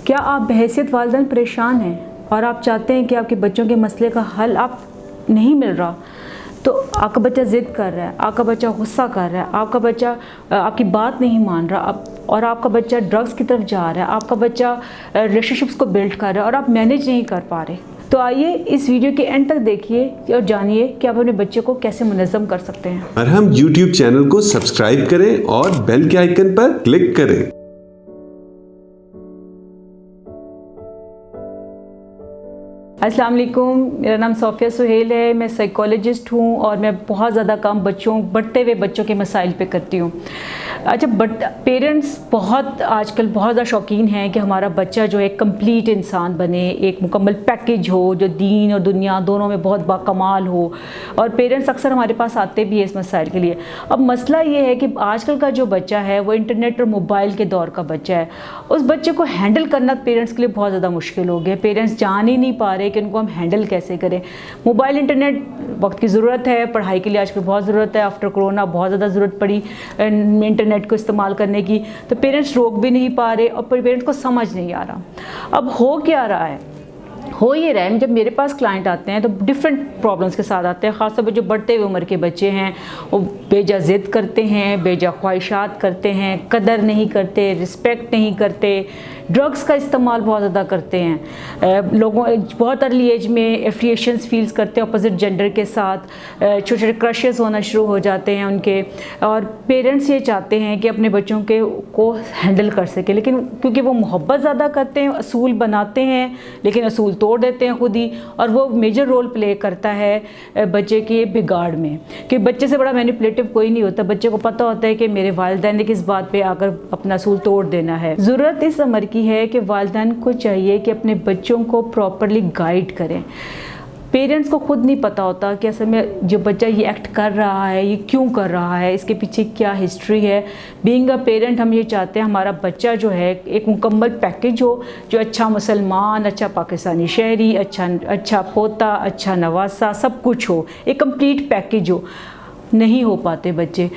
क्या आप बहैसियत वालिदैन परेशान हैं और आप चाहते हैं कि आपके बच्चों के मसले का हल आप नहीं मिल रहा, तो आपका बच्चा ज़िद कर रहा है, आपका बच्चा गुस्सा कर रहा है, आपका बच्चा आपकी बात नहीं मान रहा और आपका बच्चा ड्रग्स की तरफ जा रहा है, आपका बच्चा रिलेशनशिप्स को बिल्ड कर रहा है और आप मैनेज नहीं कर पा रहे, तो आइए इस वीडियो के एंड तक देखिए और जानिए कि आप अपने बच्चे को कैसे मुनज़्ज़म कर सकते हैं। और हम YouTube चैनल को सब्सक्राइब करें और बेल के आइकन पर क्लिक करें। अस्सलाम वालेकुम, मेरा नाम सोफिया सुहेल है। मैं साइकोलॉजिस्ट हूँ और मैं बहुत ज़्यादा काम बढ़ते हुए बच्चों के मसाइल पे करती हूँ। अच्छा, पेरेंट्स आजकल बहुत ज़्यादा शौकीन हैं कि हमारा बच्चा जो है कंप्लीट इंसान बने, एक मुकम्मल पैकेज हो जो दीन और दुनिया दोनों में बहुत बाकमाल हो, और पेरेंट्स अक्सर हमारे पास आते भी है इस मसाइल के लिए। अब मसला ये है कि आजकल का जो बच्चा है वो इंटरनेट और मोबाइल के दौर का बच्चा है। उस बच्चे को हैंडल करना पेरेंट्स के लिए बहुत ज़्यादा मुश्किल हो गया। पेरेंट्स जान ही नहीं पा रहे कि उनको हम हैंडल कैसे करें। मोबाइल इंटरनेट वक्त की ज़रूरत है, पढ़ाई के लिए आजकल बहुत ज़रूरत है। आफ्टर कोरोना बहुत ज़्यादा ज़रूरत पड़ी इंटरनेट को इस्तेमाल करने की, तो पेरेंट्स रोक भी नहीं पा रहे और पेरेंट्स को समझ नहीं आ रहा। अब हो क्या रहा है, हो ये रहा है, जब मेरे पास क्लाइंट आते हैं तो डिफरेंट प्रॉब्लम्स के साथ आते हैं। ख़ासतौर पर जो बढ़ते हुए उम्र के बच्चे हैं वो बेजा ज़िद करते हैं, बेजा ख्वाहिशात करते हैं, कदर नहीं करते, रिस्पेक्ट नहीं करते, ड्रग्स का इस्तेमाल बहुत ज़्यादा करते हैं। लोगों बहुत अर्ली एज में एफिलिएशंस फील्स करते हैं अपोजिट जेंडर के साथ, छोटे छोटे क्रशेस होना शुरू हो जाते हैं उनके, और पेरेंट्स ये चाहते हैं कि अपने बच्चों को हैंडल कर सके, लेकिन क्योंकि वो मोहब्बत ज़्यादा करते हैं, असूल बनाते हैं लेकिन असूल तोड़ देते हैं खुद ही, और वो मेजर रोल प्ले करता है बच्चे के बिगाड़ में। कि बच्चे से बड़ा मैनिपुलेटिव कोई नहीं होता। बच्चे को पता होता है कि मेरे वालिदैन ने किस बात पे आकर अपना असूल तोड़ देना है। ज़रूरत इस उम्र की है कि वालिदैन को चाहिए कि अपने बच्चों को प्रॉपरली गाइड करें। पेरेंट्स को खुद नहीं पता होता कि असल में जो बच्चा ये एक्ट कर रहा है ये क्यों कर रहा है, इसके पीछे क्या हिस्ट्री है। बीइंग अ पेरेंट हम ये चाहते हैं हमारा बच्चा जो है एक मुकम्मल पैकेज हो, जो अच्छा मुसलमान, अच्छा पाकिस्तानी शहरी, अच्छा पोता, अच्छा नवासा, सब कुछ हो, एक कंप्लीट पैकेज हो। नहीं हो पाते बच्चे।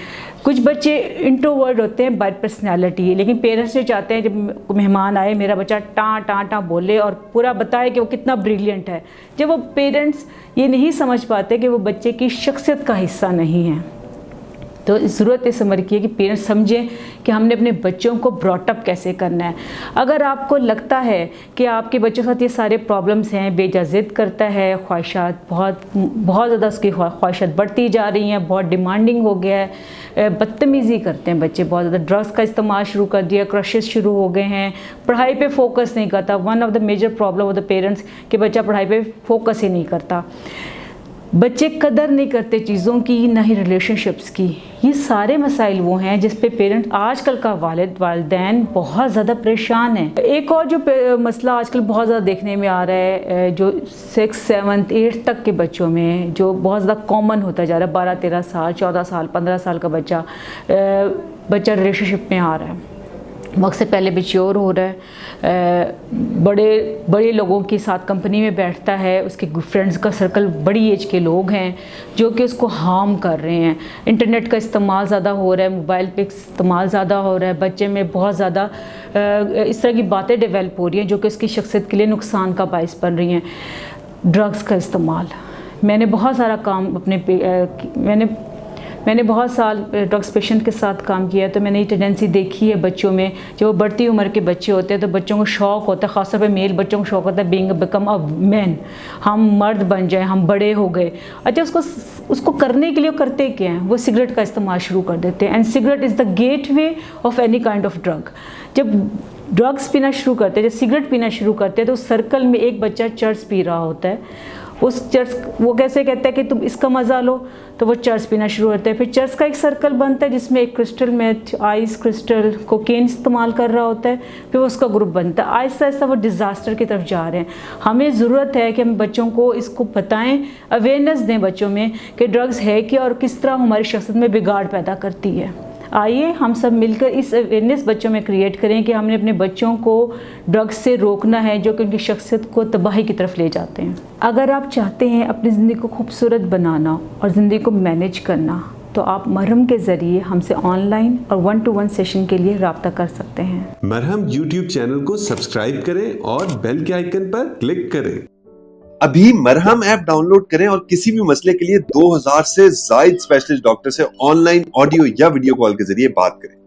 कुछ बच्चे इंट्रोवर्ट होते हैं बाय पर्सनैलिटी, लेकिन पेरेंट्स ये चाहते हैं जब मेहमान आए मेरा बच्चा टाँ बोले और पूरा बताए कि वो कितना ब्रिलियंट है, जब वो पेरेंट्स ये नहीं समझ पाते कि वो बच्चे की शख्सियत का हिस्सा नहीं है। तो ज़रूरत इस उम्र की है कि पेरेंट्स समझें कि हमने अपने बच्चों को ब्रॉटअप कैसे करना है। अगर आपको लगता है कि आपके बच्चों के साथ ये सारे प्रॉब्लम्स हैं, बेजा ज़िद करता है, ख्वाहिशात बहुत ज़्यादा उसकी ख्वाहिशात बढ़ती जा रही हैं, बहुत डिमांडिंग हो गया है, बदतमीज़ी करते हैं बच्चे, बहुत ज़्यादा ड्रग्स का इस्तेमाल शुरू कर दिया, क्रशेस शुरू हो गए हैं, पढ़ाई पे फोकस नहीं करता। One of the major problem of the parents कि बच्चा पढ़ाई पे फोकस ही नहीं करता, बच्चे कदर नहीं करते चीज़ों की, ना ही रिलेशनशिप्स की। ये सारे मसाइल वो हैं जिस पे पेरेंट आजकल का वालिदैन बहुत ज़्यादा परेशान है। एक और जो मसला आजकल बहुत ज़्यादा देखने में आ रहा है, जो 6, 7, 8 तक के बच्चों में जो बहुत ज़्यादा कॉमन होता जा रहा है, 12, 13 साल, 14 साल, 15 साल का बच्चा रिलेशनशिप में आ रहा है, वक्त से पहले मैच्योर हो रहा है, बड़े लोगों के साथ कंपनी में बैठता है, उसके फ्रेंड्स का सर्कल बड़ी एज के लोग हैं जो कि उसको हार्म कर रहे हैं। इंटरनेट का इस्तेमाल ज़्यादा हो रहा है, मोबाइल पे इस्तेमाल ज़्यादा हो रहा है, बच्चे में बहुत ज़्यादा इस तरह की बातें डेवलप हो रही हैं जो कि उसकी शख्सियत के लिए नुकसान का बाइस बन रही हैं। ड्रग्स का इस्तेमाल, मैंने बहुत सारा काम मैंने बहुत साल ड्रग्स पेशेंट के साथ काम किया, तो मैंने ये टेंडेंसी देखी है बच्चों में। जो बढ़ती उम्र के बच्चे होते हैं तो बच्चों को शौक़ होता है, ख़ासतौर पे मेल बच्चों को शौक़ होता है बिकम अ मैन, हम मर्द बन जाएं, हम बड़े हो गए। अच्छा, उसको करने के लिए करते क्या हैं, वो सिगरेट का इस्तेमाल शुरू कर देते हैं, and cigarette is the gateway of any kind of drug. जब ड्रग्स पीना शुरू करते हैं, जब सिगरेट पीना शुरू करते हैं, तो उस सर्कल में एक बच्चा चर्स पी रहा होता है, उस चर्च वो कैसे कहता है कि तुम इसका मज़ा लो, तो वो चर्च पीना शुरू होता है। फिर चर्च का एक सर्कल बनता है जिसमें एक crystal meth, ice crystal, cocaine इस्तेमाल कर रहा होता है, फिर वो उसका ग्रुप बनता है। आहिस्ता आहिस्ता वो डिज़ास्टर की तरफ जा रहे हैं। हमें ज़रूरत है कि हम बच्चों को इसको बताएं, अवेयरनेस दें बच्चों में कि ड्रग्स है क्या और किस तरह हमारी शख्सियत में बिगाड़ पैदा करती है। आइए हम सब मिलकर इस अवेयरनेस बच्चों में क्रिएट करें कि हमने अपने बच्चों को ड्रग्स से रोकना है जो कि उनकी शख्सियत को तबाही की तरफ ले जाते हैं। अगर आप चाहते हैं अपनी ज़िंदगी को खूबसूरत बनाना और ज़िंदगी को मैनेज करना, तो आप मरहम के ज़रिए हमसे ऑनलाइन और 1-to-1 सेशन के लिए रब्ता कर सकते हैं। मरहम यूट्यूब चैनल को सब्सक्राइब करें और बेल के आइकन पर क्लिक करें। अभी मरहम ऐप डाउनलोड करें और किसी भी मसले के लिए 2000 से ज्यादा स्पेशलिस्ट डॉक्टर से ऑनलाइन ऑडियो या वीडियो कॉल के जरिए बात करें।